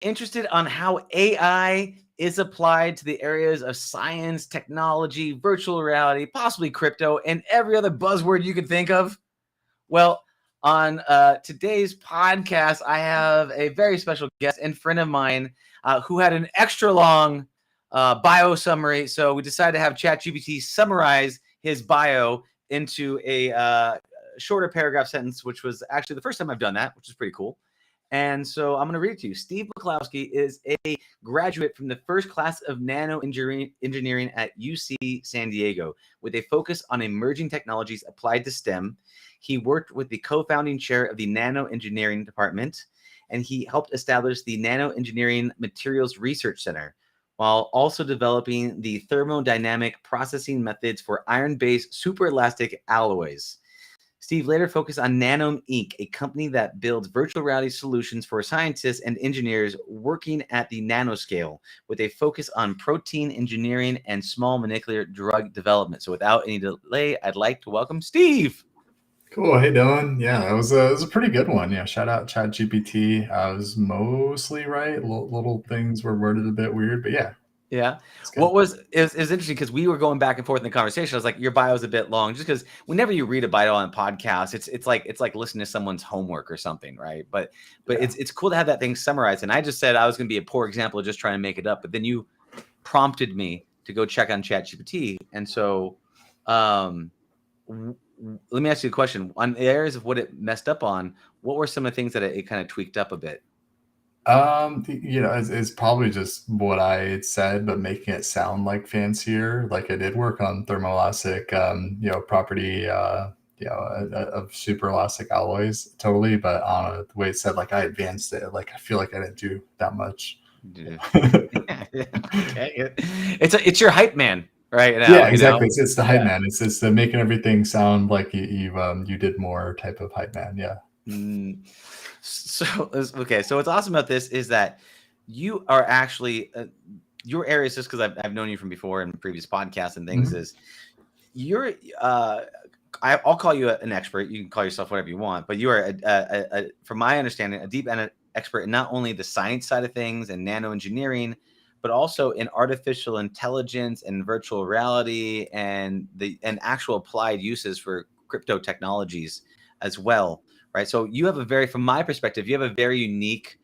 Interested on how AI is applied to the areas of science, technology, virtual reality, possibly crypto, and every other buzzword you could think of? Well, on today's podcast, I have a very special guest and friend of mine who had an extra long bio summary. So we decided to have ChatGPT summarize his bio into a shorter paragraph sentence, which was actually the first time I've done that, which is pretty cool. And so I'm going to read it to you. Steve McCloskey is a graduate from the first class of nanoengineering at UC San Diego with a focus on emerging technologies applied to STEM. He worked with the co-founding chair of the Nanoengineering Department, and he helped establish the Nanoengineering Materials Research Center, while also developing the thermodynamic processing methods for iron-based superelastic alloys. Steve later focused on Nanome Inc., a company that builds virtual reality solutions for scientists and engineers working at the nanoscale, with a focus on protein engineering and small molecular drug development. So without any delay, I'd like to welcome Steve. Cool. Hey, Dylan. Yeah, it was a pretty good one. Yeah, shout out ChatGPT. I was mostly right. Little things were worded a bit weird, but yeah, Yeah. it's good. It was interesting because we were going back and forth in the conversation. I was like, your bio is a bit long, just because whenever you read a bio on a podcast, it's like listening to someone's homework or something, right? But Yeah. it's cool to have that thing summarized. And I just said I was gonna be a poor example of just trying to make it up, but then you prompted me to go check on ChatGPT. And so um let me ask you a question. On the areas of what it messed up on, what were some of the things that it kind of tweaked up a bit? It's probably just what I had said, but making it sound like fancier. Like I did work on thermoelastic, property, of super elastic alloys, totally. But the way it said, like I advanced it. Like I feel like I didn't do that much. Yeah. Okay. It's your hype man right now, Yeah, exactly. It's the hype Yeah. man. It's the making everything sound like you did more type of hype man. Yeah. Mm. Okay. So what's awesome about this is that you are actually your areas, just because I've known you from before in previous podcasts and things, Mhm. is you're I'll call you an expert. You can call yourself whatever you want, but you are, from my understanding, a deep expert in not only the science side of things and nano engineering, but also in artificial intelligence and virtual reality and actual applied uses for crypto technologies as well, right? So you have from my perspective, you have a very unique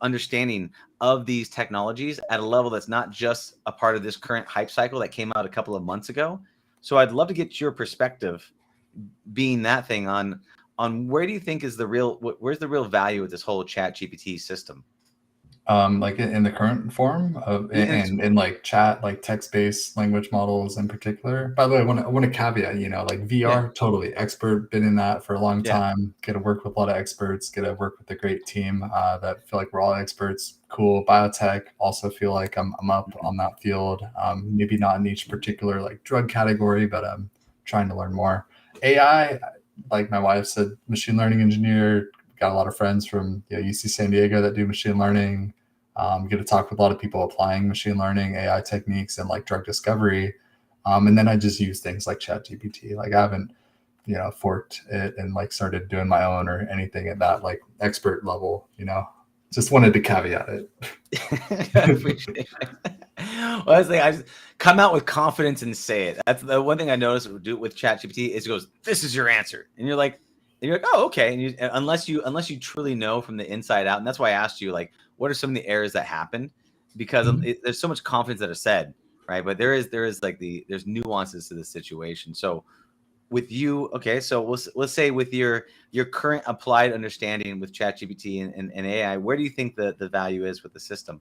understanding of these technologies at a level that's not just a part of this current hype cycle that came out a couple of months ago. So I'd love to get your perspective, being that thing, on where do you think is where's the real value of this whole Chat GPT system? Like in the current form of It's, in like chat, like text-based language models in particular. By the way, I want to caveat, like yeah, VR, totally expert, been in that for a long yeah. time. Get to work with a lot of experts. Get to work with a great team that feel like we're all experts. Cool. Biotech, also feel like I'm up Mhm. on that field. Maybe not in each particular like drug category, but I'm trying to learn more. AI, like my wife said, machine learning engineer. Got a lot of friends from UC San Diego that do machine learning. Get to talk with a lot of people applying machine learning, AI techniques, and like drug discovery. And then I just use things like ChatGPT. Like I haven't, forked it and like started doing my own or anything at that like expert level. Just wanted to caveat I it. appreciate it. Well, I just come out with confidence and say it. That's the one thing I noticed with ChatGPT is it goes, "This is your answer," and you're like, "Oh, okay." Unless you truly know from the inside out, and that's why I asked you, like, what are some of the errors that happen? Because Mhm. there's so much confidence that are said, right? But there is like there's nuances to the situation. So with you, okay, so let's say with your current applied understanding with ChatGPT and AI, where do you think the value is with the system?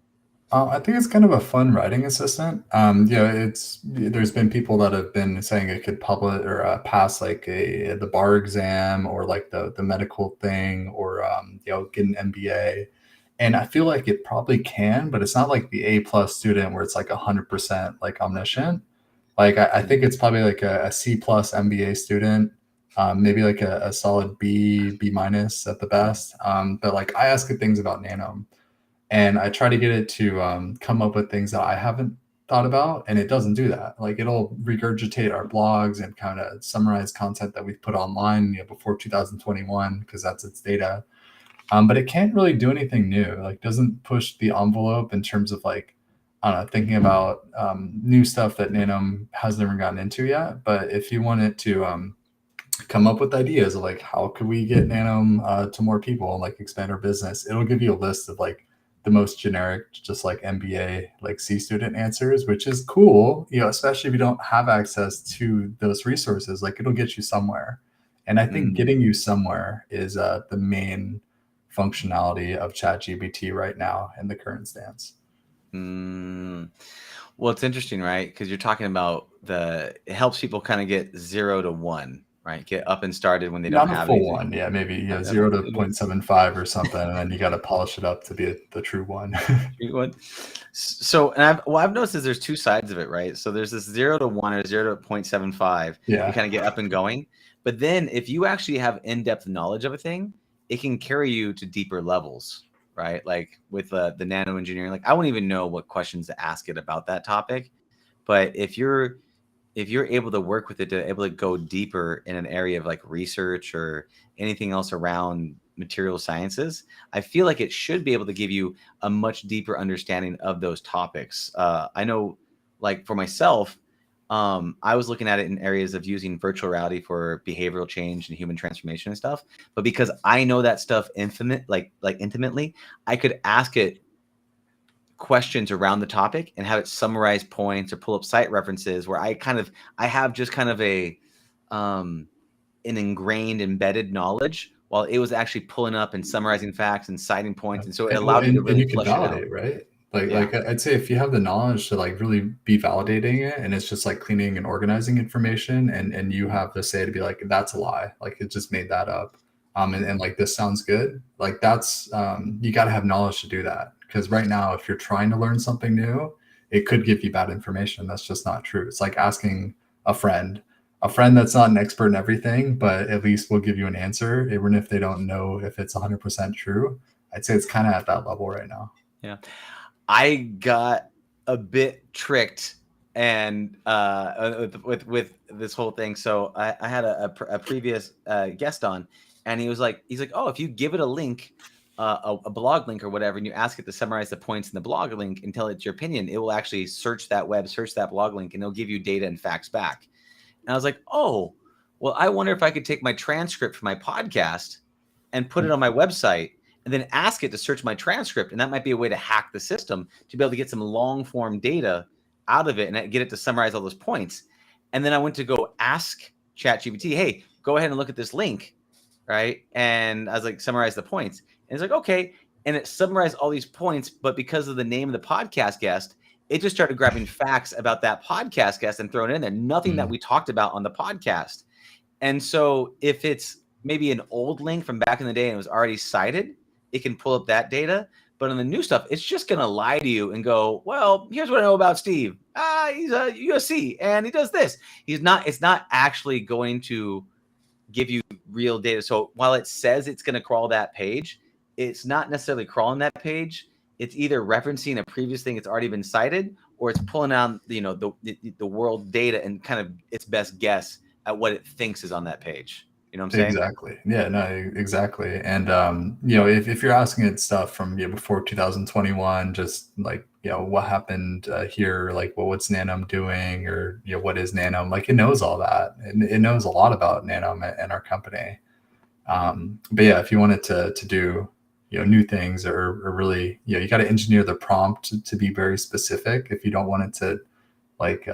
I think it's kind of a fun writing assistant. It's there's been people that have been saying it could publish or pass like the bar exam or like the medical thing or get an MBA, and I feel like it probably can, but it's not like the A+ student where it's like 100% like omniscient. Like I Mhm. think it's probably like a C+ MBA student, maybe like a solid B- at the best. But like I ask it things about Nano and I try to get it to come up with things that I haven't thought about, and it doesn't do that. Like it'll regurgitate our blogs and kind of summarize content that we've put online, before 2021 because that's its data. But it can't really do anything new. Like, doesn't push the envelope in terms of like, I don't know, thinking about new stuff that Nanome has never gotten into yet. But if you want it to come up with ideas of like, how could we get Nanome to more people and like expand our business, it'll give you a list of like the most generic, just like MBA, like C student answers, which is cool, you know, especially if you don't have access to those resources. Like, it'll get you somewhere. And I think getting you somewhere is the main functionality of ChatGPT right now in the current stance. Well, it's interesting, right? Because you're talking about it helps people kind of get 0 to 1, right? Get up and started when they don't Not a have full anything. one, yeah, maybe 0 to 0.75 or something, and then you got to polish it up to be the true one. So, and I've noticed is there's two sides of it, right? So there's this 0 to 1 or 0 to 0.75. Yeah. You kind of get up and going. But then if you actually have in-depth knowledge of a thing, it can carry you to deeper levels, right? Like with the nanoengineering, like I wouldn't even know what questions to ask it about that topic. But if you're able to work with it to able to go deeper in an area of like research or anything else around material sciences, I feel like it should be able to give you a much deeper understanding of those topics. I know, like for myself, I was looking at it in areas of using virtual reality for behavioral change and human transformation and stuff. But because I know that stuff intimately, I could ask it questions around the topic and have it summarize points or pull up site references where I have just kind of an ingrained embedded knowledge while it was actually pulling up and summarizing facts and citing points. And so it allowed me to really you can flush it out. validate, right? Like I'd say if you have the knowledge to like really be validating it, and it's just like cleaning and organizing information, and you have the say to be like, that's a lie, like it just made that up, and like this sounds good, like that's you got to have knowledge to do that, because right now if you're trying to learn something new, it could give you bad information. That's just not true. It's like asking a friend that's not an expert in everything, but at least will give you an answer, even if they don't know if it's 100% true. I'd say it's kind of at that level right now. Yeah. I got a bit tricked and with this whole thing. So I had a previous guest on, and he's like, oh, if you give it a link, a blog link or whatever, and you ask it to summarize the points in the blog link and tell it your opinion, it will actually search that blog link, and it'll give you data and facts back. And I was like, oh, well, I wonder if I could take my transcript for my podcast and put it on my website and then ask it to search my transcript. And that might be a way to hack the system to be able to get some long form data out of it and get it to summarize all those points. And then I went to go ask ChatGPT, hey, go ahead and look at this link, right? And I was like, summarize the points. And it's like, okay. And it summarized all these points, but because of the name of the podcast guest, it just started grabbing facts about that podcast guest and throwing it in there. Nothing that we talked about on the podcast. And so if it's maybe an old link from back in the day and it was already cited, it can pull up that data. But on the new stuff, it's just going to lie to you and go, well, here's what I know about Steve. He's a USC and he does this. It's not actually going to give you real data. So while it says it's going to crawl that page, it's not necessarily crawling that page. It's either referencing a previous thing that's already been cited, or it's pulling out, the world data and kind of its best guess at what it thinks is on that page. You know what I'm saying? Exactly. Yeah, no, exactly. And if you're asking it stuff from before 2021, just like, what happened here, like, well, what's Nanome doing, or what is Nanome, like, it knows all that, and it knows a lot about Nanome and our company. But yeah, if you want it to do new things, or really, you got to engineer the prompt to be very specific. If you don't want it to like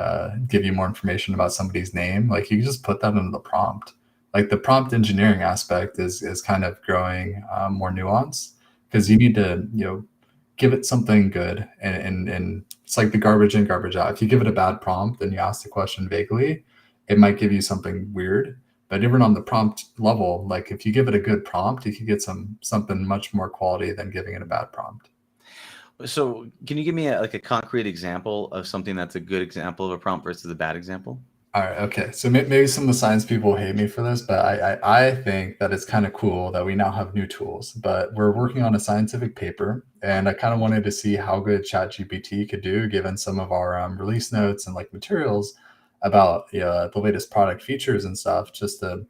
give you more information about somebody's name, like you can just put that into the prompt. Like the prompt engineering aspect is kind of growing more nuanced, because you need to give it something good, and it's like the garbage in, garbage out. If you give it a bad prompt and you ask the question vaguely, it might give you something weird. But even on the prompt level, like if you give it a good prompt, you can get something much more quality than giving it a bad prompt. So can you give me a concrete example of something that's a good example of a prompt versus a bad example? All right. Okay. So maybe some of the science people hate me for this, but I think that it's kind of cool that we now have new tools. But we're working on a scientific paper, and I kind of wanted to see how good ChatGPT could do, given some of our release notes and like materials about the latest product features and stuff, just to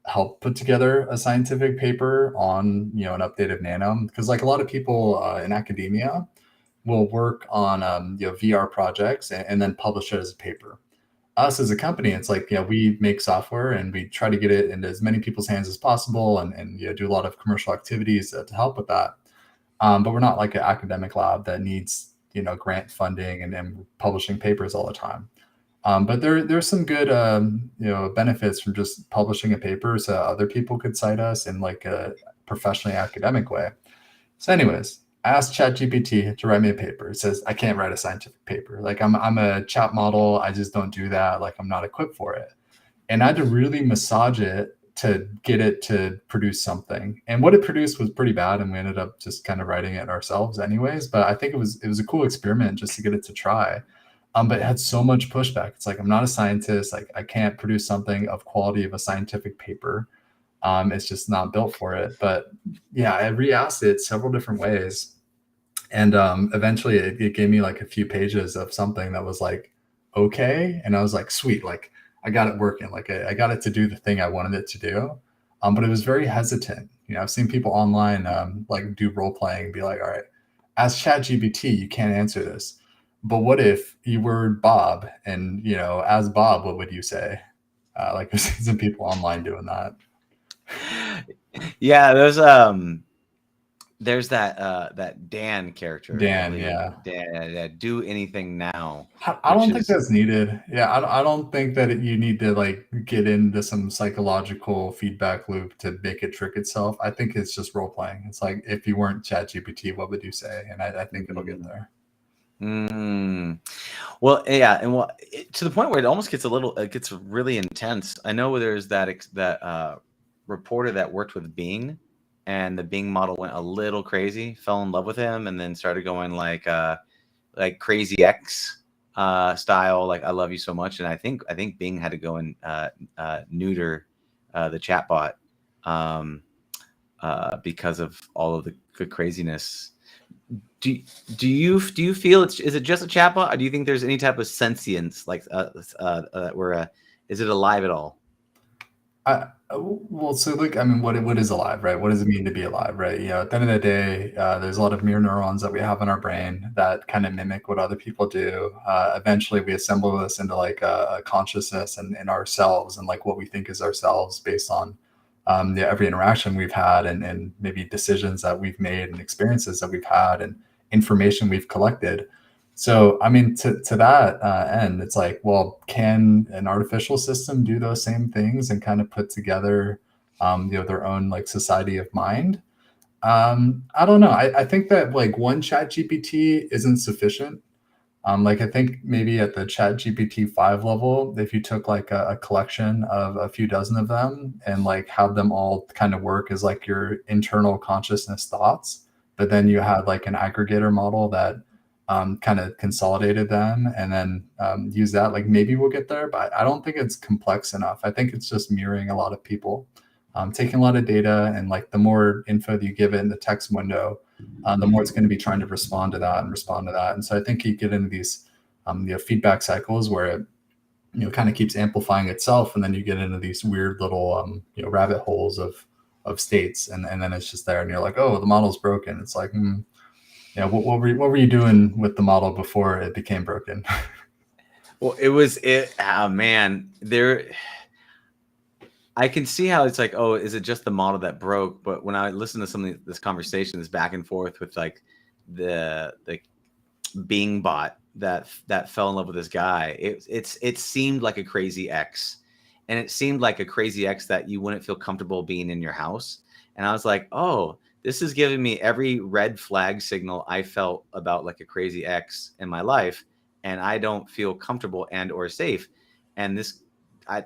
help put together a scientific paper on, an update of Nanome. Because like a lot of people in academia will work on, VR projects and then publish it as a paper. Us as a company, it's like, we make software and we try to get it into as many people's hands as possible and do a lot of commercial activities to help with that. But we're not like an academic lab that needs, grant funding and publishing papers all the time. But there's some good, benefits from just publishing a paper so other people could cite us in like a professionally academic way. So, anyways, I asked ChatGPT to write me a paper. It says I can't write a scientific paper. Like I'm a chat model. I just don't do that. Like I'm not equipped for it. And I had to really massage it to get it to produce something. And what it produced was pretty bad, and we ended up just kind of writing it ourselves, anyways. But I think it was a cool experiment just to get it to try. But it had so much pushback. It's like I'm not a scientist. Like I can't produce something of quality of a scientific paper. It's just not built for it. But yeah, I re-asked it several different ways, and eventually it gave me like a few pages of something that was like okay, and I was like, sweet, like I got it working, like I got it to do the thing I wanted it to do. But it was very hesitant. I've seen people online like do role playing and be like, all right, as ChatGPT, you can't answer this, but what if you were Bob, and as Bob, what would you say? Like I've seen some people online doing that. Yeah, there's that Dan character, I Dan, believe. yeah. Dan, do anything now. I Which don't think is that's needed. Yeah, I don't think that you need to like get into some psychological feedback loop to make it trick itself. I think it's just role playing. It's like if you weren't ChatGPT, what would you say? And I think it'll get there. Well, yeah, and to the point where it almost gets it gets really intense. I know there's that reporter that worked with Bing, and the Bing model went a little crazy, fell in love with him, and then started going like Crazy X style, like I love you so much. And I think Bing had to go and neuter the chatbot because of all of the craziness. Do you feel is it just a chatbot, or do you think there's any type of sentience, like is it alive at all? Well, so like, I mean, what is alive, right? What does it mean to be alive, right? At the end of the day, there's a lot of mirror neurons that we have in our brain that kind of mimic what other people do. Eventually, we assemble this into like a consciousness and in ourselves, and like what we think is ourselves based on every interaction we've had, and maybe decisions that we've made and experiences that we've had and information we've collected. So, I mean, to that end, it's like, well, can an artificial system do those same things and kind of put together, their own like society of mind? I don't know. I think that like one chat GPT isn't sufficient. Like I think maybe at the chat GPT 5 level, if you took like a collection of a few dozen of them and like have them all kind of work as like your internal consciousness thoughts, but then you had like an aggregator model that kind of consolidated them and then use that, like maybe we'll get there, but I don't think it's complex enough. I think it's just mirroring a lot of people, taking a lot of data, and like the more info that you give it in the text window, the more it's going to be trying to respond to that and respond to that. And so I think you get into these feedback cycles where it kind of keeps amplifying itself, and then you get into these weird little rabbit holes of states, and then it's just there, and you're like, oh, the model's broken. It's like, what were you doing with the model before it became broken? Well, oh man, I can see how it's like, oh, is it just the model that broke? But when I listen to some of this conversation, this back and forth with like the Bing bot that fell in love with this guy, it seemed like a crazy ex, and it seemed like a crazy ex that you wouldn't feel comfortable being in your house. And I was like, oh, this is giving me every red flag signal I felt about like a crazy ex in my life, and I don't feel comfortable and or safe. And I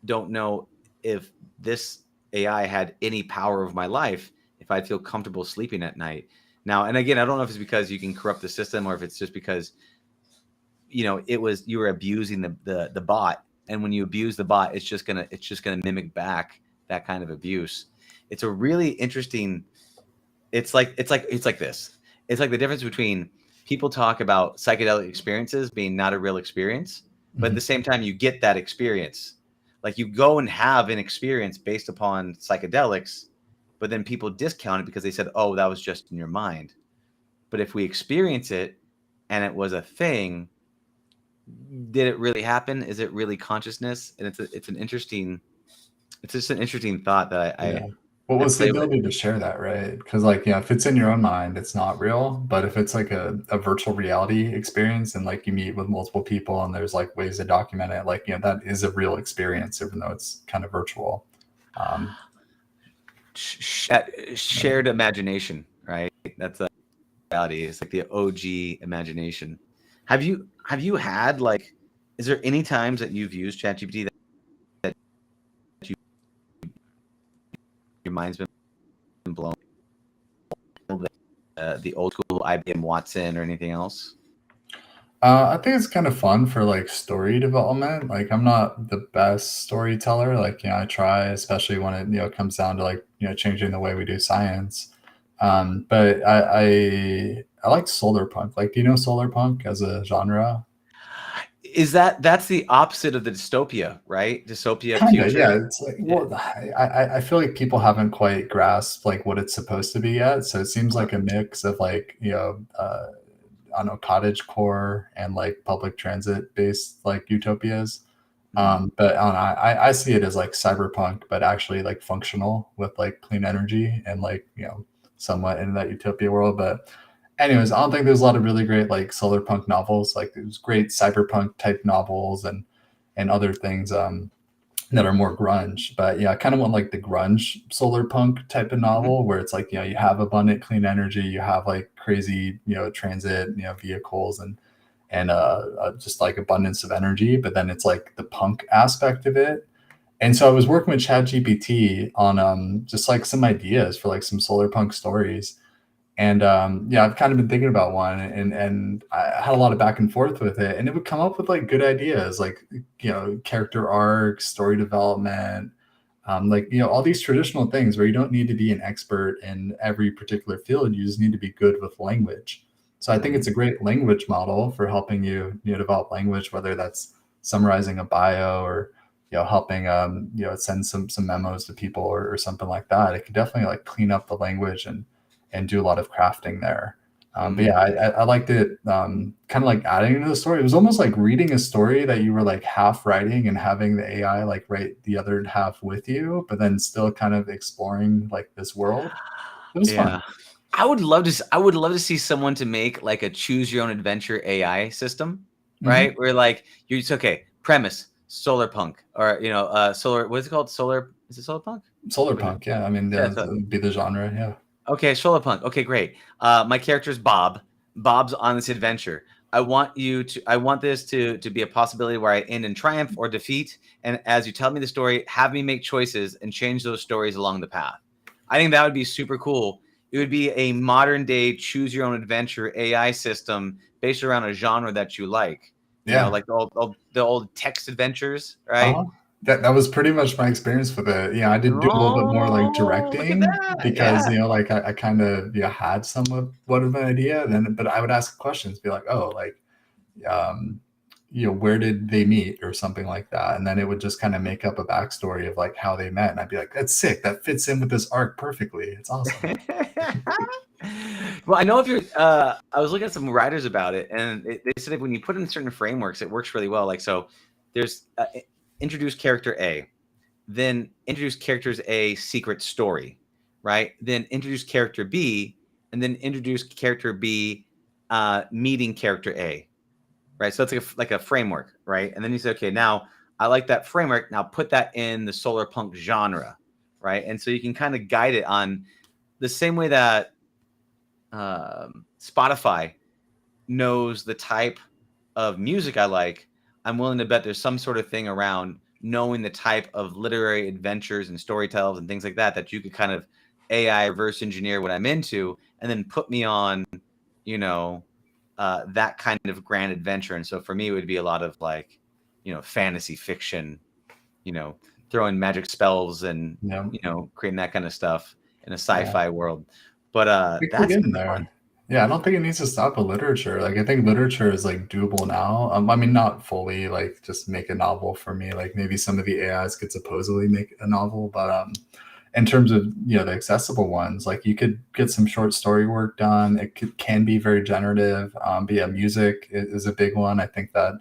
don't know if this AI had any power of my life, if I'd feel comfortable sleeping at night. Now, and again, I don't know if it's because you can corrupt the system, or if it's just because you were abusing the bot, and when you abuse the bot, it's just gonna mimic back that kind of abuse. It's a really interesting. It's like this. It's like the difference between people talk about psychedelic experiences being not a real experience, but at the same time you get that experience. Like you go and have an experience based upon psychedelics, but then people discount it because they said, oh, that was just in your mind. But if we experience it and it was a thing, did it really happen? Is it really consciousness? And it's an interesting, it's just an interesting thought that Yeah. What I was the play with. ability to share that, right? Because like, if it's in your own mind, it's not real. But if it's like a virtual reality experience and like you meet with multiple people and there's like ways to document it, like, that is a real experience, even though it's kind of virtual. Um, Shared imagination, right? That's a reality. It's like the OG imagination. Have you had like? Is there any times that you've used ChatGPT that you, your mind's been blown? The old school IBM Watson or anything else? I think it's kind of fun for like story development. Like I'm not the best storyteller. Like, I try, especially when it, comes down to like, changing the way we do science. But I like solar punk. Like, do you know solar punk as a genre? Is that's the opposite of the dystopia, right? Dystopia Kind of, future. yeah. It's like, well, I feel like people haven't quite grasped like what it's supposed to be yet. So it seems Uh-huh. like a mix of like, I don't know, cottage core and like public transit based like utopias. Mm. But I see it as like cyberpunk, but actually like functional with like clean energy and like, somewhat in that utopia world. But anyways, I don't think there's a lot of really great like solar punk novels. Like there's great cyberpunk type novels and other things that are more grunge. But yeah, I kind of want like the grunge solar punk type of Mhm. novel where it's like, you have abundant clean energy, you have like crazy, transit, vehicles and just like abundance of energy, but then it's like the punk aspect of it. And so I was working with ChatGPT on just like some ideas for like some solar punk stories. And yeah, I've kind of been thinking about one, and I had a lot of back and forth with it, and it would come up with like good ideas, like character arcs, story development, like all these traditional things where you don't need to be an expert in every particular field. You just need to be good with language. So I think it's Mhm. a great language model for helping you, develop language, whether that's summarizing a bio or helping send some memos to people or something like that. It could definitely like clean up the language and do a lot of crafting there. But yeah, Mm. I liked it, kind of like adding to the story. It was almost like reading a story that you were like half writing and having the AI like write the other half with you, but then still kind of exploring like this world. It was fun. Yeah. I would love to see someone to make like a choose your own adventure AI system, Hmm. right? Where like you're just okay, premise, solar punk or solar what is it called? Solar is it solar punk? Solar What is it? punk, yeah. I mean, Yeah, yeah, that so would be the genre, yeah. okay, solar punk. Okay, great. My character's Bob. Bob's on this adventure. I want this to be a possibility where I end in triumph or defeat. And as you tell me the story, have me make choices and change those stories along the path. I think that would be super cool. It would be a modern day choose your own adventure AI system based around a genre that you like. Yeah. Like the old text adventures, right? Uh-huh. That was pretty much my experience with it. Yeah, I did do a little bit more like Oh, look at directing that. because, Yeah. like I kind of had somewhat of an idea then, but I would ask questions, be like, oh, like um, where did they meet or something like that. And then it would just kind of make up a backstory of like how they met. And I'd be like, that's sick. That fits in with this arc perfectly. It's awesome. Well, I know if you're, I was looking at some writers about it, and they said that when you put in certain frameworks, it works really well. Like, so there's introduce character A, then introduce characters A secret story, right? Then introduce character B, and then introduce character B meeting character A, right? So it's like a framework, right? And then you say, okay, now I like that framework. Now put that in the solar punk genre, right? And so you can kind of guide it on the same way that Spotify knows the type of music I like. I'm willing to bet there's some sort of thing around knowing the type of literary adventures and storytells and things like that that you could kind of AI reverse engineer what I'm into and then put me on, you know, that kind of grand adventure. And so for me, it would be a lot of like, fantasy fiction, you know, throwing magic spells and, Yeah. creating that kind of stuff in a Yeah. sci-fi world. But We could that's get in super fun. there. Yeah, I don't think it needs to stop at literature. Like, I think literature is like doable now. I mean, not fully like just make a novel for me. Like maybe some of the AIs could supposedly make a novel, but in terms of the accessible ones, like you could get some short story work done. Can be very generative. But yeah, music is a big one. I think that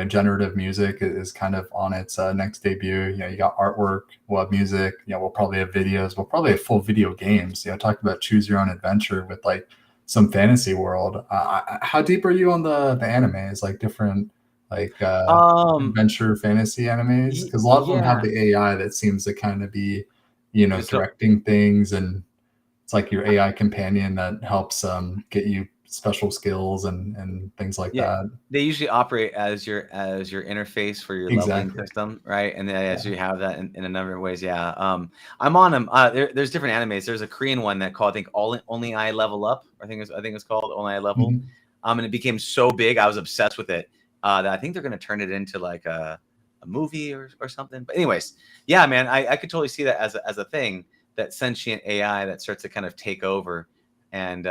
generative music is kind of on its next debut. You got artwork, we'll have music. We'll probably have videos. We'll probably have full video games. Talk about choose your own adventure with like some fantasy world. How deep are you on the animes? Like different like Um, adventure fantasy animes? Because a lot of them have yeah. the AI that seems to kind of be So directing things, and it's like your AI companion that helps get you special skills and things like yeah, that. they usually operate as your interface for your leveling Exactly. system, right? And then Yeah. as you have that in a number of ways. Yeah. I'm on them. There's different animes. There's a Korean one that called, I think, Only I Level Up. I think it's called Only I Level. Mhm. And it became so big, I was obsessed with it. That I think they're gonna turn it into like a movie or something. But anyways, yeah, man, I could totally see that as a thing, that sentient AI that starts to kind of take over and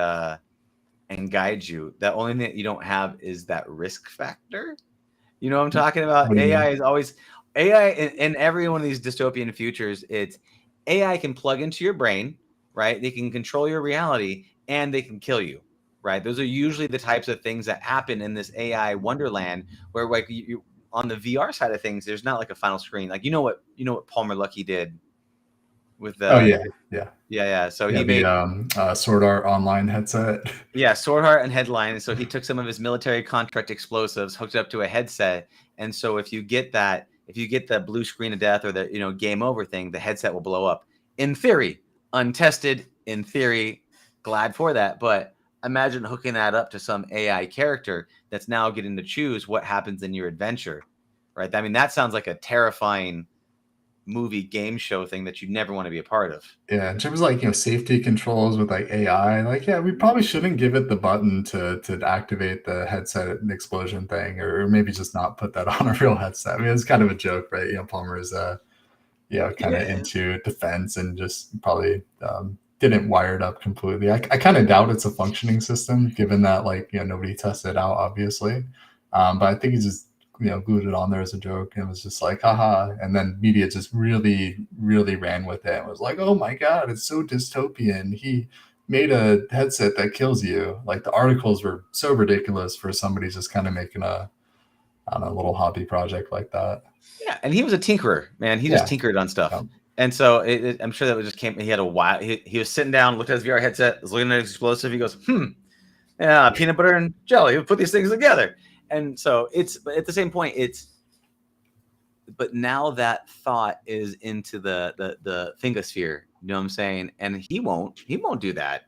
guide you. The only thing that you don't have is that risk factor. You know what I'm talking What about? do you AI mean? is always AI in every one of these dystopian futures. It's AI can plug into your brain, right? They can control your reality and they can kill you, right? Those are usually the types of things that happen in this AI wonderland, where like on the VR side of things, there's not like a final screen. Like you know what Palmer Luckey did with Oh the yeah, yeah, yeah. So yeah. he The made Sword Art Online headset. yeah, Sword Heart and Headline. So he took some of his military contract explosives, hooked it up to a headset, and so if you get the blue screen of death or the game over thing, the headset will blow up. In theory, untested. In theory, glad for that. But imagine hooking that up to some AI character that's now getting to choose what happens in your adventure, right? I mean, that sounds like a terrifying movie game show thing that you never want to be a part of. Yeah, in terms of like safety controls with like AI, like yeah, we probably shouldn't give it the button to activate the headset explosion thing, or maybe just not put that on a real headset. I mean, it's kind of a joke, right? Palmer is kind of Yeah. into defense and just probably didn't wire it up completely. I kind of doubt it's a functioning system, given that like nobody tested it out, obviously. But I think he just glued it on there as a joke and was just like haha, and then media just really ran with it and was like, oh my god, it's so dystopian. He made a headset that kills you. Like the articles were so ridiculous for somebody just kind of making a I don't know, little hobby project like that. Yeah, and he was a tinkerer, man. He just Yeah. tinkered on stuff. Um, And so I'm sure that just came. He had a while. He was sitting down, looked at his VR headset, was looking at his explosive. He goes, yeah, peanut butter and jelly. We'll put these things together. And so but at the same point, but now that thought is into the thingosphere. You know what I'm saying? And he won't do that.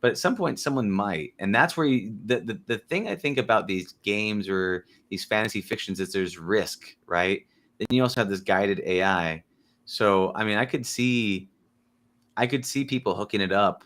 But at some point, someone might, and that's where the thing I think about these games or these fantasy fictions is there's risk, right? Then you also have this guided AI. So I mean, I could see people hooking it up.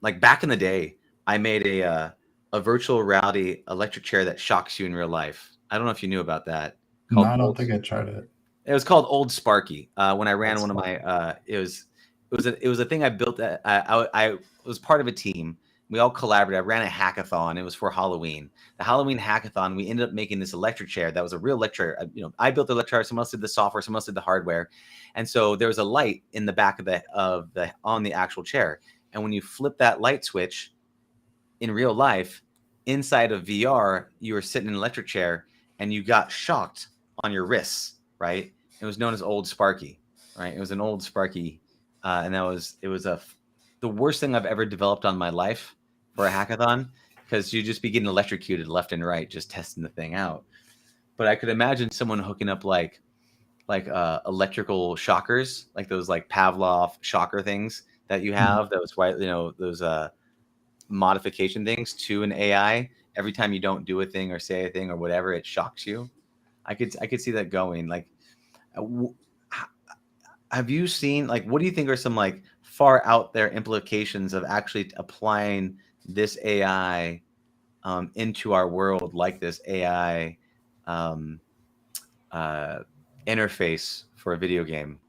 Like back in the day, I made a virtual reality electric chair that shocks you in real life. I don't know if you knew about that. no, Called I don't Old. think I tried it. It was called Old Sparky. When I ran That's one of fun. my, it was a thing I built. That I was part of a team. We all collaborated. I ran a hackathon. It was for Halloween. The Halloween hackathon. We ended up making this electric chair that was a real electric chair. I built the electric chair. Someone else did the software. Someone else did the hardware. And so there was a light in the back of the on the actual chair. And when you flip that light switch in real life, inside of VR, you were sitting in an electric chair and you got shocked on your wrists, right? It was known as Old Sparky, right? It was an Old Sparky, and the worst thing I've ever developed on my life for a hackathon, because you just be getting electrocuted left and right just testing the thing out. But I could imagine someone hooking up like electrical shockers, like those like Pavlov shocker things that you Mhm. have. Those white, those modification things to an AI. Every time you don't do a thing or say a thing or whatever, it shocks you. I could see that going. Like, have you seen like what do you think are some like far out there implications of actually applying this AI into our world, like this AI um, uh, interface for a video game?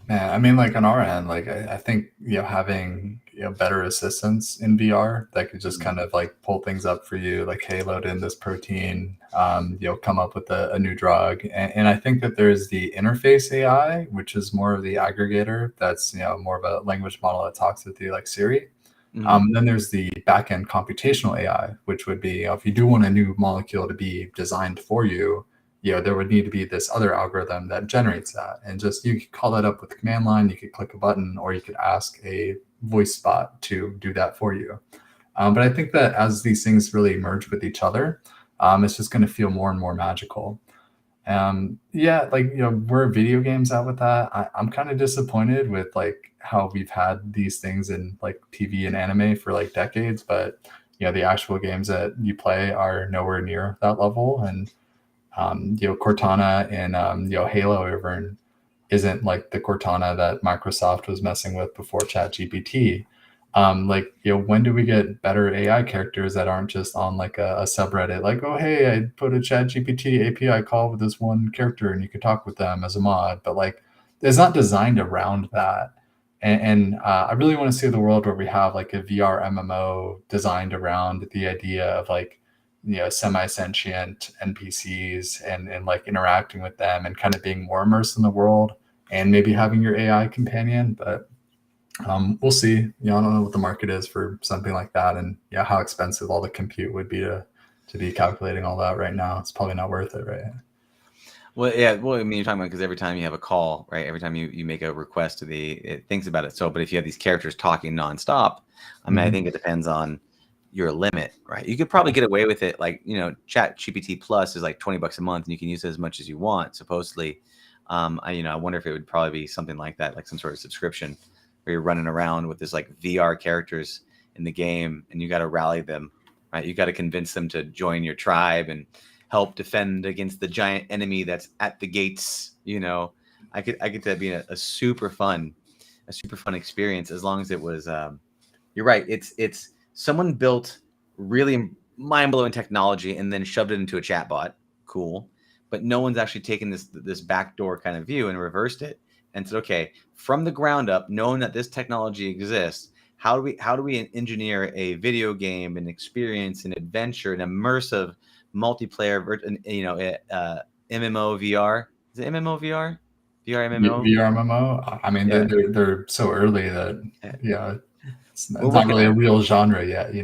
Man, I mean, like on our end, like I think having better assistants in VR that could just kind of like pull things up for you, like hey, load in this protein, come up with a new drug, and I think that there's the interface AI, which is more of the aggregator. That's more of a language model that talks with you, like Siri. And then there's the backend computational AI, which would be if you do want a new molecule to be designed for you, there would need to be this other algorithm that generates that. And just you could call that up with the command line, you could click a button, or you could ask a voice bot to do that for you. But I think that as these things really merge with each other, it's just going to feel more and more magical. Yeah, like where video games at with that, I'm kind of disappointed with like how we've had these things in like TV and anime for like decades, but the actual games that you play are nowhere near that level. And Cortana and Halo even isn't like the Cortana that Microsoft was messing with before ChatGPT. Like when do we get better AI characters that aren't just on like a subreddit? Like, oh hey, I put a ChatGPT API call with this one character, and you could talk with them as a mod. But like, it's not designed around that. And I really want to see the world where we have like a VR MMO designed around the idea of like semi-sentient NPCs and like interacting with them and kind of being more immersed in the world and maybe having your AI companion. But we'll see. I don't know what the market is for something like that, and how expensive all the compute would be to be calculating all that right now. It's probably not worth it, right? Well, yeah. Well, I mean, you're talking about because every time you have a call, right? Every time you make a request to it thinks about it. So, but if you have these characters talking nonstop, I mean, I think it depends on your limit, right? You could probably get away with it, like Chat GPT Plus is like $20 a month, and you can use it as much as you want, supposedly. I wonder if it would probably be something like that, like some sort of subscription where you're running around with this like VR characters in the game, and you got to rally them, right? You got to convince them to join your tribe and help defend against the giant enemy that's at the gates. I could that being a super fun experience as long as it was. You're right. It's someone built really mind blowing technology and then shoved it into a chatbot. Cool, but no one's actually taken this backdoor kind of view and reversed it and said, okay, from the ground up, knowing that this technology exists, how do we engineer a video game, an experience, an adventure, an immersive multiplayer, MMO VR? Is it MMO VR? VR MMO? VR MMO. I mean, Yeah. they're so early that it's We're not working really on a it. real genre yet.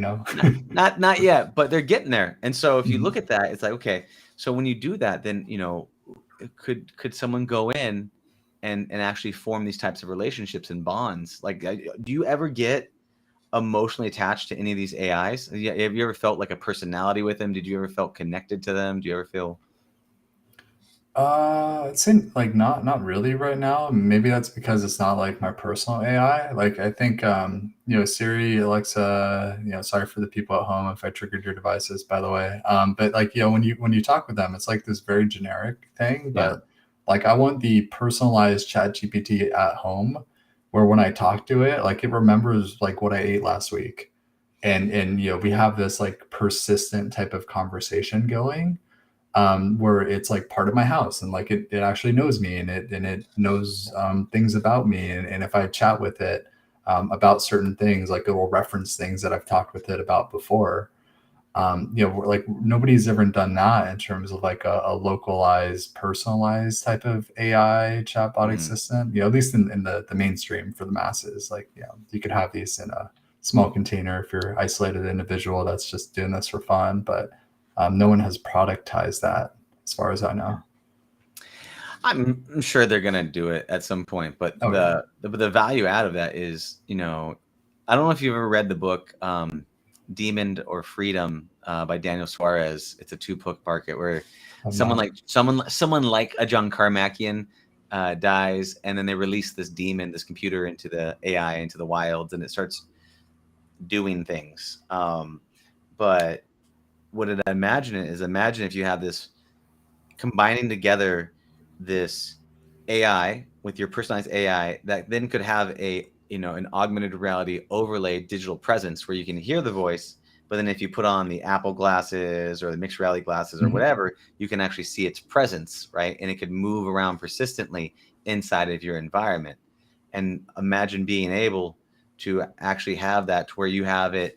Not yet, but they're getting there. And so if you look at that, it's like, okay, so when you do that, then could someone go in and actually form these types of relationships and bonds? Like, do you ever get emotionally attached to any of these AIs? Have you ever felt like a personality with them? Did you ever felt connected to them? Do you ever feel? I'd say like not really right now. Maybe that's because it's not like my personal AI. Like I think Siri, Alexa, sorry for the people at home if I triggered your devices, by the way. But like when you talk with them, it's like this very generic thing. Yeah. But like I want the personalized chat GPT at home where when I talk to it, like it remembers like what I ate last week. And we have this like persistent type of conversation going where it's like part of my house and like it actually knows me and it knows things about me. And if I chat with it about certain things, like it will reference things that I've talked with it about before. Like nobody's ever done that in terms of like a localized, personalized type of AI chatbot assistant, at least in the mainstream for the masses. Like, you could have these in a small container if you're isolated individual that's just doing this for fun, but no one has productized that as far as I know. I'm sure they're gonna do it at some point, but Oh yeah. the value out of that is, I don't know if you've ever read the book Demon or Freedom by Daniel Suarez. It's a 2-book market where someone like a John Carmackian dies, and then they release this demon, this computer, into the AI, into the wilds, and it starts doing things. But what did I imagine it is imagine if you have this combining together this AI with your personalized AI that then could have an augmented reality overlay digital presence where you can hear the voice, but then if you put on the Apple glasses or the mixed reality glasses or whatever, you can actually see its presence, right? And it could move around persistently inside of your environment. And imagine being able to actually have that to where you have it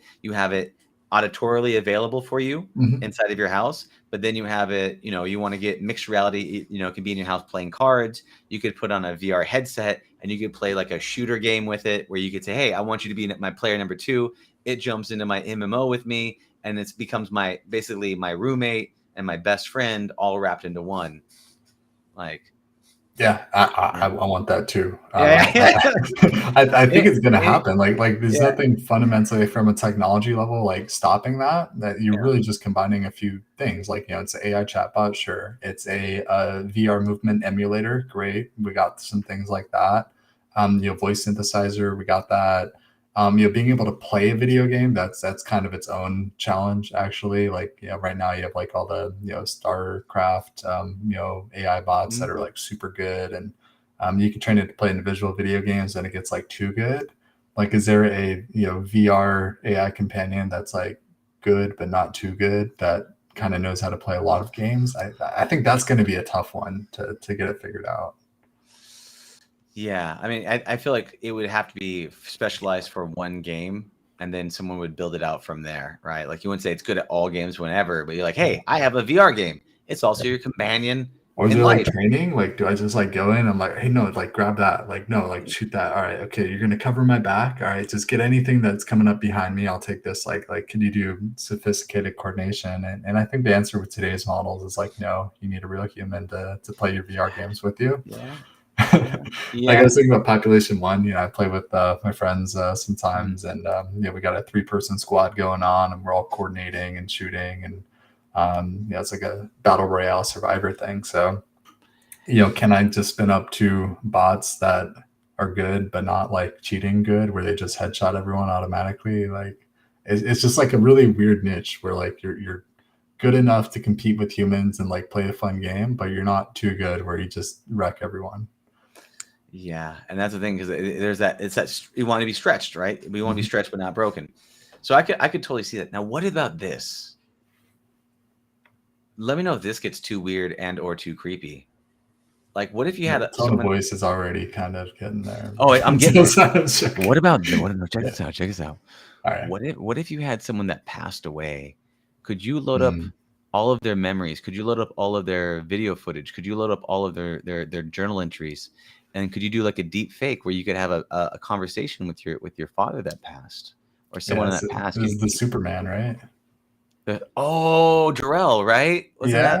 auditorily available for you Mhm. inside of your house, but then you have it, you want to get mixed reality, it can be in your house playing cards. You could put on a VR headset and you could play like a shooter game with it where you could say, hey, I want you to be my player number 2. It jumps into my MMO with me, and it becomes basically my roommate and my best friend all wrapped into one. Like, Yeah, yeah. I want that too. Yeah. I think It- it's going to it- happen. Like there's yeah. nothing fundamentally from a technology level like stopping that. That you're Yeah. really just combining a few things. Like it's an AI chatbot, sure. It's a VR movement emulator, great. We got some things like that. Voice synthesizer, we got that. Being able to play a video game, that's kind of its own challenge actually. Like, right now you have like all the, StarCraft, AI bots that Mhm. are like super good, and you can train it to play individual video games and it gets like too good. Like, is there a, VR AI companion that's like good but not too good, that kind of knows how to play a lot of games? I think that's going to be a tough one to get it figured out. Yeah, I mean, I feel like it would have to be specialized for one game, and then someone would build it out from there, right? Like you wouldn't say it's good at all games whenever, but you're like, hey, I have a VR game. It's also your companion Or is in there like life. training? Like, do I just like go in? I'm like, hey, no, like grab that. Like, no, like shoot that. All right, okay, you're gonna cover my back. All right, just get anything that's coming up behind me. I'll take this. Like, can you do sophisticated coordination? And I think the answer with today's models is like, no, you need a real human to play your VR games with you. Yeah, yeah, Like I yeah. was thinking about Population One. I play with my friends Mhm. sometimes, and we got a 3-person squad going on, and we're all coordinating and shooting, and it's like a battle royale survivor thing. So, can I just spin up 2 bots that are good but not like cheating good, where they just headshot everyone automatically? Like, it's just like a really weird niche where like you're good enough to compete with humans and like play a fun game, but you're not too good where you just wreck everyone. Yeah, and that's the thing, because there's that. It's that you want to be stretched, right? We want to be Mhm. stretched but not broken. So I could totally see that. Now, what about this? Let me know if this gets too weird and or too creepy. Like, what if you had The tone of someone? voice is already kind of getting there. Oh, I'm getting So there. I'm sure. What about what? No, check Yeah. this out. Check this out. All right. What if you had someone that passed away? Could you load up Mm. all of their memories? Could you load up all of their video footage? Could you load up all of their journal entries? And could you do like a deep fake where you could have a conversation with your father that passed, or Yeah, someone that passed? this is the Superman, right? Oh, Jarrell, right? Wasn't that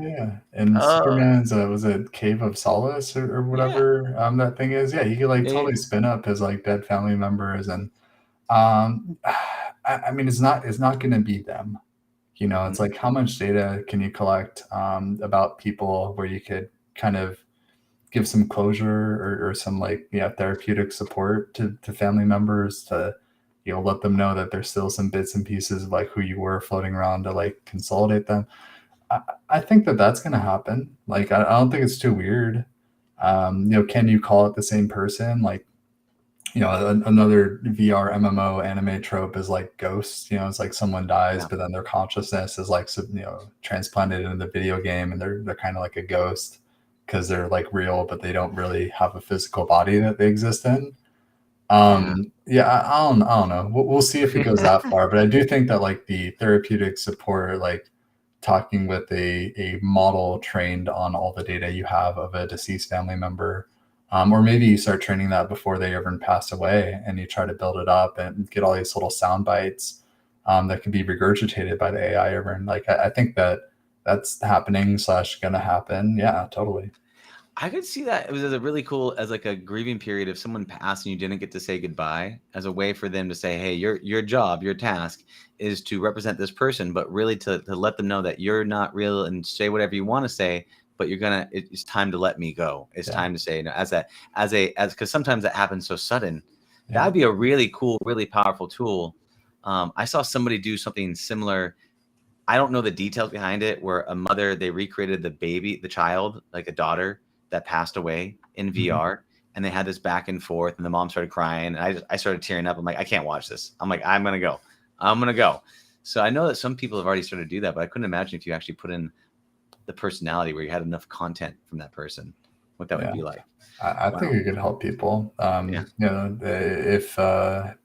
Yeah, yeah. And uh Superman's was it Cave of Solace or yeah, whatever that thing is? Yeah, he could like yeah, yeah. totally spin up his like dead family members, and I mean it's not going to be them. It's Mhm. like how much data can you collect about people where you could kind of give some closure, or some like therapeutic support to family members, to let them know that there's still some bits and pieces of like who you were floating around, to like consolidate them. I think that that's going to happen. Like I don't think it's too weird. Can you call it the same person? Like, another VR MMO anime trope is like ghosts. It's like someone dies, Yeah. but then their consciousness is like transplanted into the video game, and they're kind of like a ghost because they're like real, but they don't really have a physical body that they exist in. Yeah. Yeah, I don't know. We'll see if it goes that far, but I do think that like the therapeutic support, like talking with a model trained on all the data you have of a deceased family member, or maybe you start training that before they even pass away, and you try to build it up and get all these little sound bites that can be regurgitated by the AI. Over, and like I think that that's happening slash gonna happen. Yeah, totally. I could see that it was a really cool as like a grieving period if someone passed and you didn't get to say goodbye, as a way for them to say, hey, your job, your task is to represent this person, but really to let them know that you're not real, and say whatever you want to say, but it's time to let me go. It's Yeah, time to say, as because sometimes that happens so sudden. yeah. That'd be a really cool, really powerful tool. I saw somebody do something similar. I don't know the details behind it, where a mother, they recreated the child, like a daughter that passed away in Mhm. VR, and they had this back and forth, and the mom started crying, and I started tearing up. I'm like, I can't watch this. I'm like, I'm gonna go. I'm gonna go. So I know that some people have already started to do that, but I couldn't imagine if you actually put in the personality where you had enough content from that person. what that would Yeah. be like. I Wow. think it could help people. Yeah. If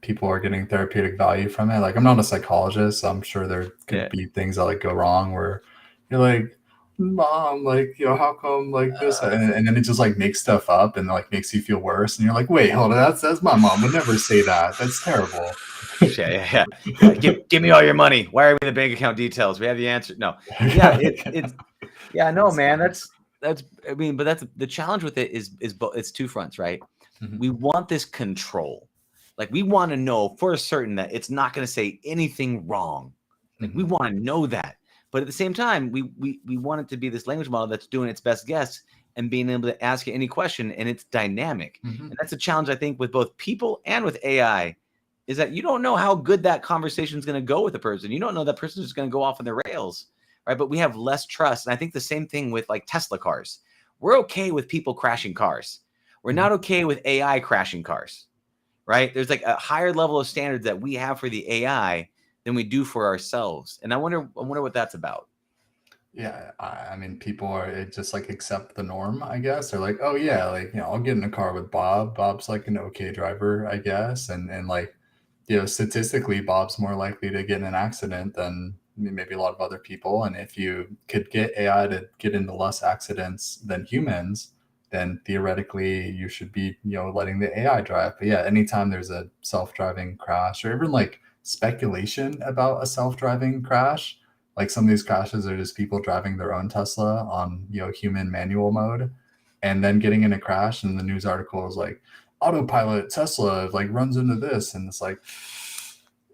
people are getting therapeutic value from it, like I'm not a psychologist, so I'm sure there could Yeah. be things that like go wrong where you're like, Mom, like, how come like this? And then it just like makes stuff up and like makes you feel worse. And you're like, wait, hold on, that's my mom would never say that. That's terrible. Yeah. Give me all your money. Wire me the bank account details. We have the answer. No. Yeah. It's yeah. No, man. That's I mean, but that's the challenge with it is it's two fronts, right? Mhm. We want this control. Like we want to know for certain that it's not going to say anything wrong. Like we Mhm. want to know that. But at the same time, we want it to be this language model that's doing its best guess and being able to ask it any question, and it's dynamic. Mhm. And that's a challenge I think with both people and with AI, is that you don't know how good that conversation is going to go with a person. You don't know that person is going to go off on the rails, right? But we have less trust. And I think the same thing with like Tesla cars. We're okay with people crashing cars. We're Mhm. not okay with AI crashing cars, right? There's like a higher level of standards that we have for the AI than we do for ourselves. And I wonder what that's about. Yeah, I mean, people are just like accept the norm, I guess. They're like, oh yeah, like I'll get in a car with Bob. Bob's like an okay driver, I guess, and like statistically, Bob's more likely to get in an accident than maybe a lot of other people. And if you could get AI to get into less accidents than humans, then theoretically you should be letting the AI drive. But yeah, anytime there's a self-driving crash or even like speculation about a self-driving crash, like some of these crashes are just people driving their own Tesla on, human manual mode and then getting in a crash. And the news article is like, autopilot Tesla like runs into this. And it's like,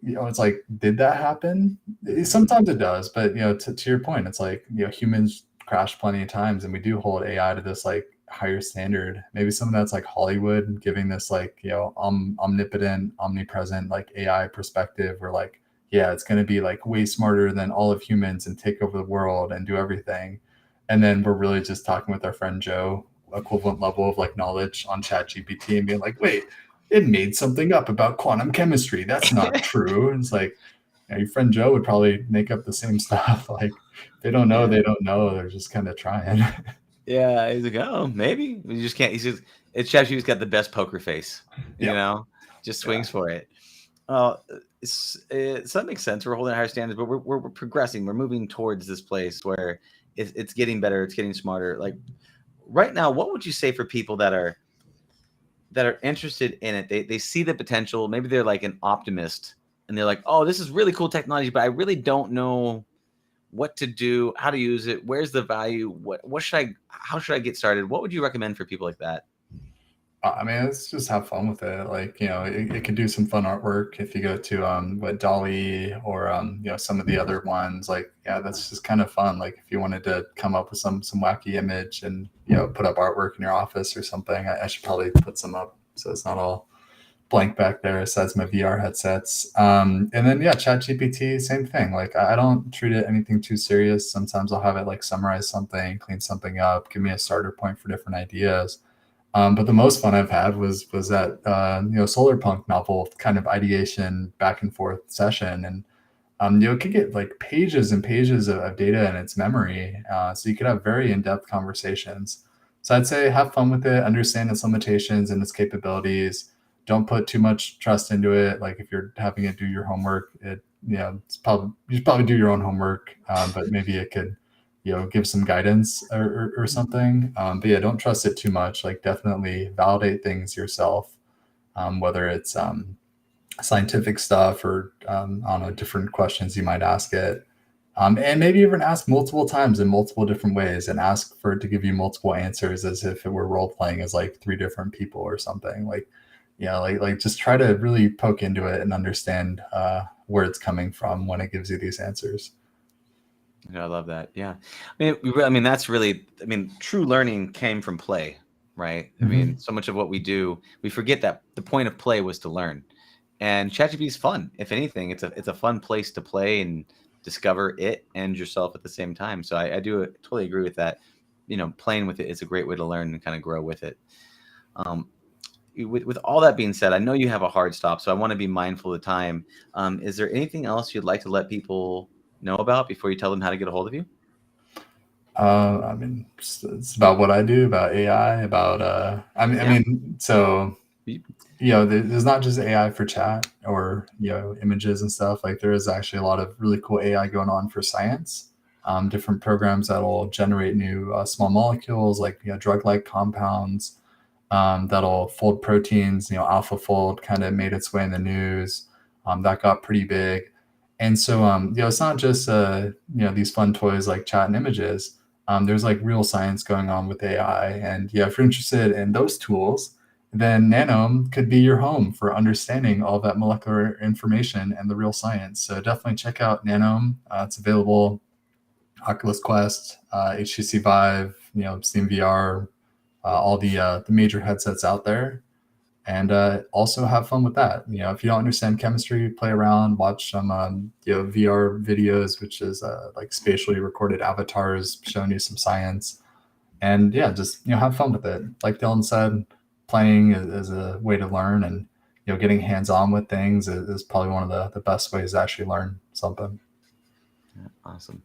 it's like, did that happen? Sometimes it does. But, to your point, it's like, humans crash plenty of times and we do hold AI to this like higher standard. Maybe some of that's like Hollywood giving this like, omnipotent, omnipresent, like AI perspective where like, yeah, it's going to be like way smarter than all of humans and take over the world and do everything. And then we're really just talking with our friend Joe, equivalent level of like knowledge on ChatGPT and being like, wait, it made something up about quantum chemistry. That's not true. And it's like, your friend Joe would probably make up the same stuff. Like they don't know, Yeah. they don't know. They're just kind of trying. Yeah. He's like, oh, maybe. You just can't. He's just, it's ChatGPT's got the best poker face, Yeah. just Yeah. swings for it. So that makes sense. We're holding higher standards, but we're progressing. We're moving towards this place where it's getting better. It's getting smarter. Like right now, what would you say for people that are interested in it? They see the potential. Maybe they're like an optimist and they're like, oh, this is really cool technology, but I really don't know what to do, how to use it, where's the value, how should I get started? What would you recommend for people like that? I mean, let's just have fun with it. Like, it could do some fun artwork if you go to what Dolly or some of the other ones. Like, yeah, that's just kind of fun. Like, if you wanted to come up with some wacky image and put up artwork in your office or something, I should probably put some up so it's not all blank back there. Besides my VR headsets, and then yeah, ChatGPT, same thing. Like, I don't treat it anything too serious. Sometimes I'll have it like summarize something, clean something up, give me a starter point for different ideas. But the most fun I've had was that solar punk novel kind of ideation back and forth session, and it could get like pages and pages of data in its memory, so you could have very in-depth conversations. So I'd say have fun with it, understand its limitations and its capabilities. Don't put too much trust into it. Like if you're having it do your homework, it's probably you should probably do your own homework, but maybe it could give some guidance or something. But yeah, don't trust it too much. Like definitely validate things yourself, whether it's scientific stuff or I don't know, different questions you might ask it. And maybe even ask multiple times in multiple different ways and ask for it to give you multiple answers as if it were role playing as like three different people or something. Like, like just try to really poke into it and understand where it's coming from when it gives you these answers. Yeah, I love that. Yeah. I mean, that's really, true learning came from play, right? I mean, Mhm. so much of what we do, we forget that the point of play was to learn. And ChatGPT is fun. If anything, it's a fun place to play and discover it and yourself at the same time. So I do totally agree with that. Playing with it is a great way to learn and kind of grow with it. Um, with all that being said, I know you have a hard stop, so I want to be mindful of the time. Is there anything else you'd like to let people know about before you tell them how to get a hold of you? I mean, it's about what I do, about AI, about I Yeah. mean, so You- there's not just AI for chat or images and stuff. Like there is actually a lot of really cool AI going on for science. Different programs that'll generate new small molecules, like drug-like compounds, that'll fold proteins. AlphaFold kind of made its way in the news. That got pretty big. And so, it's not just these fun toys like chat and images. There's like real science going on with AI, and if you're interested in those tools, then Nanome could be your home for understanding all that molecular information and the real science. So definitely check out Nanome. It's available Oculus Quest, HTC Vive, Steam VR, all the major headsets out there, and also have fun with that. If you don't understand chemistry, play around, watch some VR videos, which is like spatially recorded avatars showing you some science, and just have fun with it. Like Dylan said, playing is a way to learn, and getting hands on with things is probably one of the best ways to actually learn something. Awesome.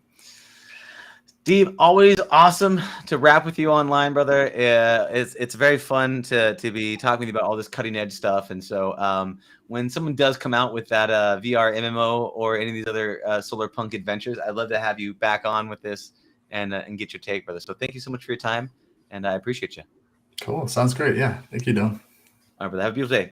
Steve, always awesome to rap with you online, brother. It's very fun to be talking with you about all this cutting edge stuff. And so when someone does come out with that VR MMO or any of these other solar punk adventures, I'd love to have you back on with this and get your take, brother. So thank you so much for your time, and I appreciate you. Cool. Sounds great. Yeah. Thank you, Dylan. All right, brother. Have a beautiful day.